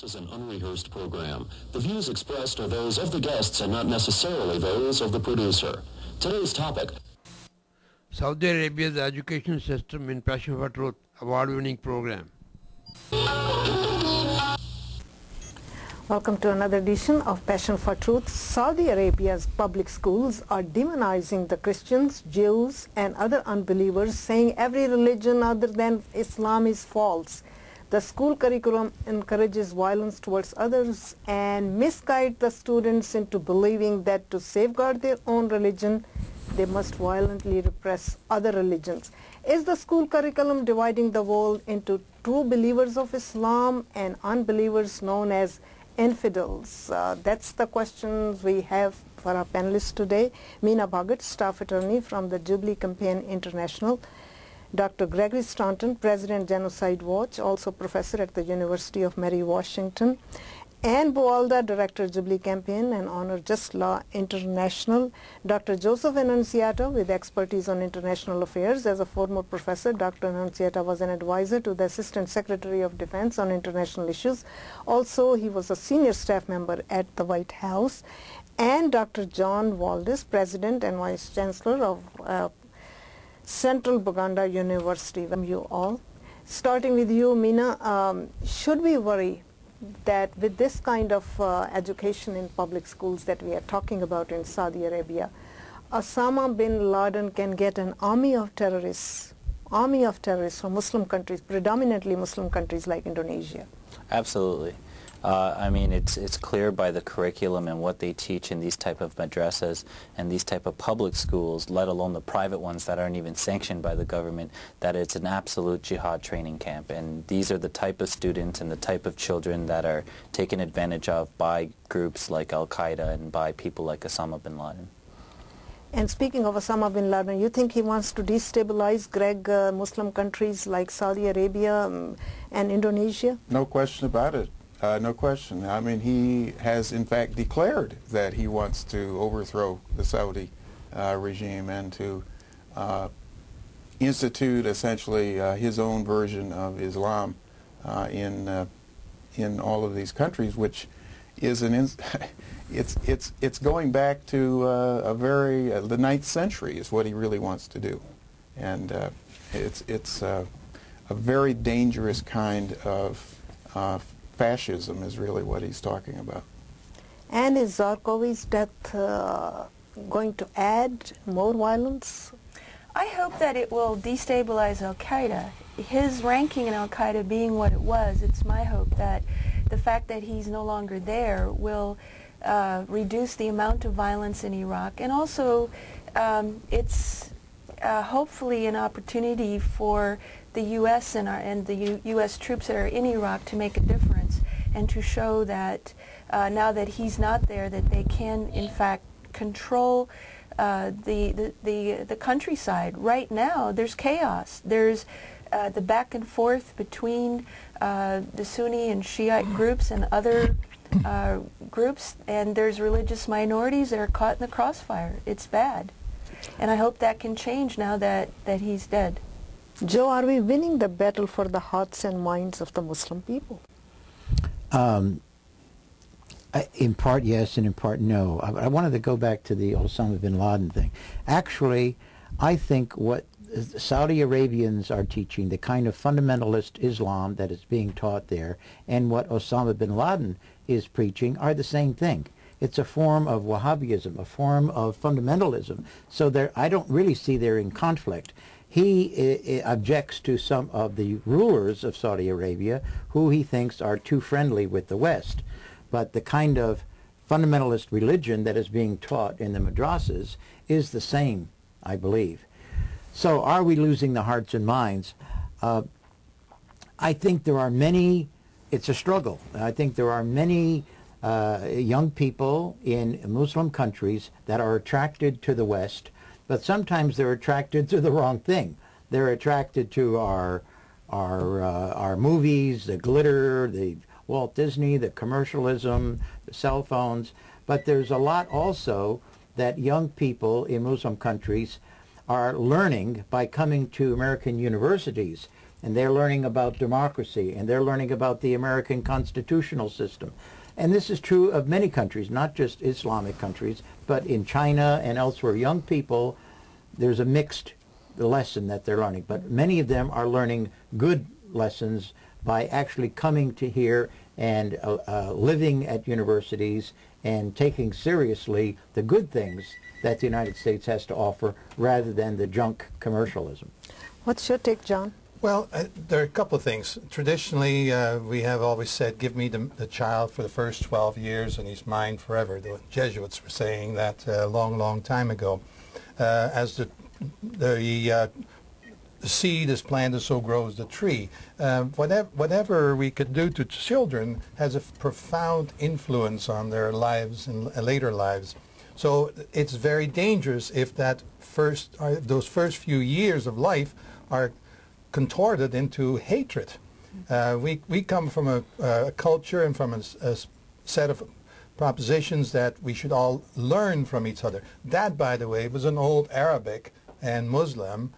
is an unrehearsed program. The views expressed are those of the guests and not necessarily those of the producer. Today's topic: Saudi Arabia's education system in Passion for Truth award-winning program. Welcome to another edition of Passion for Truth. Saudi Arabia's public schools are demonizing the Christians, Jews, and other unbelievers, saying every religion other than Islam is false. The school curriculum encourages violence towards others and misguides the students into believing that to safeguard their own religion, they must violently repress other religions. Is the school curriculum dividing the world into true believers of Islam and unbelievers known as infidels? That's the questions we have for our panelists today. Meena Bhagat, staff attorney from the Jubilee Campaign International. Dr. Gregory Staunton, President, Genocide Watch, also professor at the University of Mary Washington. Anne Boalda, Director, Jubilee Campaign and Honor Just Law International. Dr. Joseph Annunziata, with expertise on international affairs. As a former professor, Dr. Annunziata was an advisor to the Assistant Secretary of Defense on international issues. Also, he was a senior staff member at the White House. And Dr. John Waldes, President and Vice Chancellor of Central Buganda University. Welcome you all. Starting with you, Meena, should we worry that with this kind of education in public schools that we are talking about in Saudi Arabia, Osama bin Laden can get an army of terrorists from Muslim countries, predominantly Muslim countries like Indonesia? Absolutely. I mean, it's clear by the curriculum and what they teach in these type of madrasas and these type of public schools, let alone the private ones that aren't even sanctioned by the government, that it's an absolute jihad training camp. And these are the type of students and the type of children that are taken advantage of by groups like Al-Qaeda and by people like Osama bin Laden. And speaking of Osama bin Laden, you think he wants to destabilize, Muslim countries like Saudi Arabia and Indonesia? No question about it. No question. I mean, he has in fact declared that he wants to overthrow the Saudi regime and to institute essentially his own version of Islam in all of these countries, which is it's going back to the 9th century is what he really wants to do, and it's a very dangerous kind of fascism is really what he's talking about. And is Zarqawi's death going to add more violence? I hope that it will destabilize Al-Qaeda. His ranking in Al-Qaeda being what it was, it's my hope that the fact that he's no longer there will reduce the amount of violence in Iraq. And also, it's hopefully an opportunity for the U.S. and the U.S. troops that are in Iraq to make a difference and to show that now that he's not there, that they can in fact control the countryside. Right now, there's chaos. There's the back and forth between the Sunni and Shiite groups and other groups, and there's religious minorities that are caught in the crossfire. It's bad. And I hope that can change now that he's dead. Joe, are we winning the battle for the hearts and minds of the Muslim people? In part yes, and in part no. I wanted to go back to the Osama bin Laden thing. Actually, I think what Saudi Arabians are teaching, the kind of fundamentalist Islam that is being taught there, and what Osama bin Laden is preaching are the same thing. It's a form of Wahhabism, a form of fundamentalism. So I don't really see they're in conflict. He objects to some of the rulers of Saudi Arabia who he thinks are too friendly with the West. But the kind of fundamentalist religion that is being taught in the madrasas is the same, I believe. So are we losing the hearts and minds? I think there are many, it's a struggle. I think there are many young people in Muslim countries that are attracted to the West, but sometimes they're attracted to the wrong thing. They're attracted to our movies, the glitter, the Walt Disney, the commercialism, the cell phones. But there's a lot also that young people in Muslim countries are learning by coming to American universities, and they're learning about democracy, and they're learning about the American constitutional system. And this is true of many countries, not just Islamic countries, but in China and elsewhere. Young people, there's a mixed lesson that they're learning, but many of them are learning good lessons by actually coming to here and living at universities and taking seriously the good things that the United States has to offer rather than the junk commercialism. What's your take, John? Well, there are a couple of things. Traditionally, we have always said, give me the child for the first 12 years and he's mine forever. The Jesuits were saying that a long, long time ago. As the seed is planted, so grows the tree. Whatever we could do to children has a profound influence on their lives and later lives. So it's very dangerous if those first few years of life are contorted into hatred. We come from a culture and from a set of propositions that we should all learn from each other. That, by the way, was an old Arabic and Muslim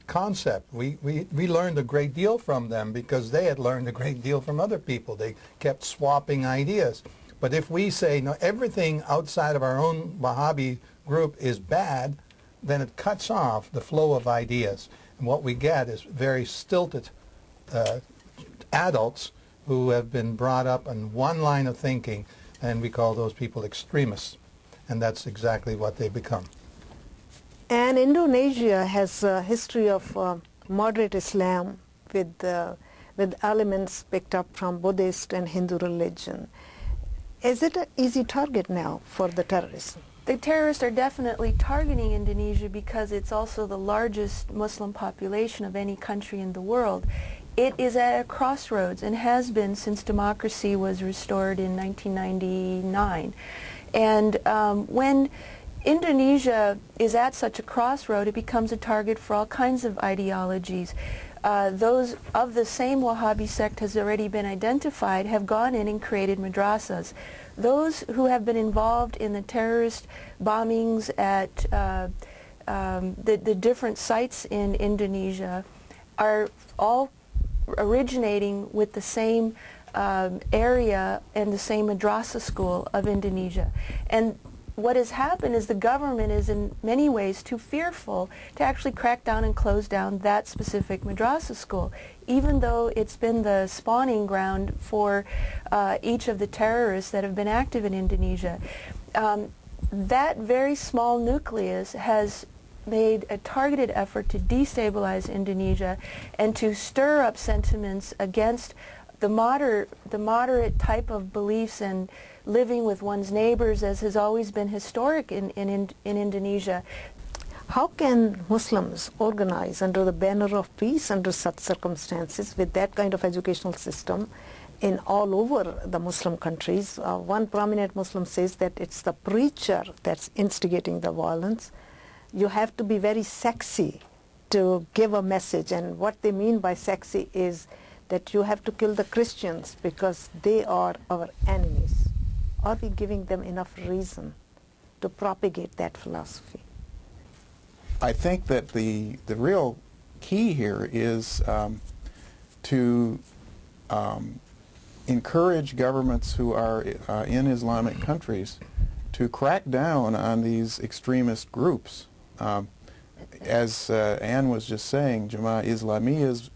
concept. We learned a great deal from them because they had learned a great deal from other people. They kept swapping ideas. But if we say, no, everything outside of our own Wahhabi group is bad, then it cuts off the flow of ideas. And what we get is very stilted adults who have been brought up on one line of thinking, and we call those people extremists. And that's exactly what they become. And Indonesia has a history of moderate Islam with elements picked up from Buddhist and Hindu religion. Is it an easy target now for the terrorists? The terrorists are definitely targeting Indonesia because it's also the largest Muslim population of any country in the world. It is at a crossroads and has been since democracy was restored in 1999. And when Indonesia is at such a crossroad, it becomes a target for all kinds of ideologies. Those of the same Wahhabi sect has already been identified have gone in and created madrasas. Those who have been involved in the terrorist bombings at the different sites in Indonesia are all originating with the same area and the same madrasa school of Indonesia. And what has happened is the government is in many ways too fearful to actually crack down and close down that specific madrasa school, even though it's been the spawning ground for each of the terrorists that have been active in Indonesia. That very small nucleus has made a targeted effort to destabilize Indonesia and to stir up sentiments against the moderate type of beliefs and living with one's neighbors, as has always been historic in Indonesia. How can Muslims organize under the banner of peace under such circumstances with that kind of educational system in all over the Muslim countries? One prominent Muslim says that it's the preacher that's instigating the violence. You have to be very sexy to give a message, and what they mean by sexy is that you have to kill the Christians because they are our enemies. Are we giving them enough reason to propagate that philosophy? I think that the real key here is to encourage governments who are in Islamic countries to crack down on these extremist groups. As Anne was just saying, Jamaat Islami is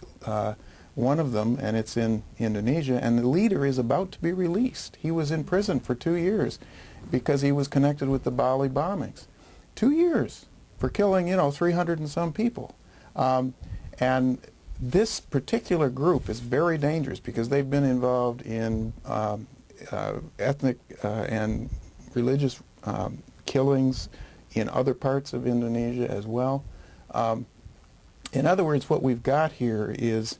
one of them, and it's in Indonesia, and the leader is about to be released. He was in prison for 2 years because he was connected with the Bali bombings. 2 years for killing, 300 and some people. And this particular group is very dangerous because they've been involved in ethnic and religious killings in other parts of Indonesia as well. In other words, what we've got here is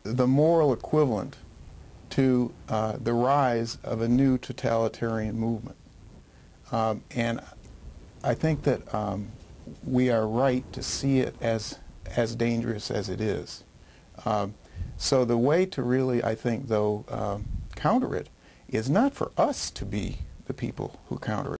the moral equivalent to the rise of a new totalitarian movement. And I think that we are right to see it as dangerous as it is. So the way to really, I think, though, counter it is not for us to be the people who counter it.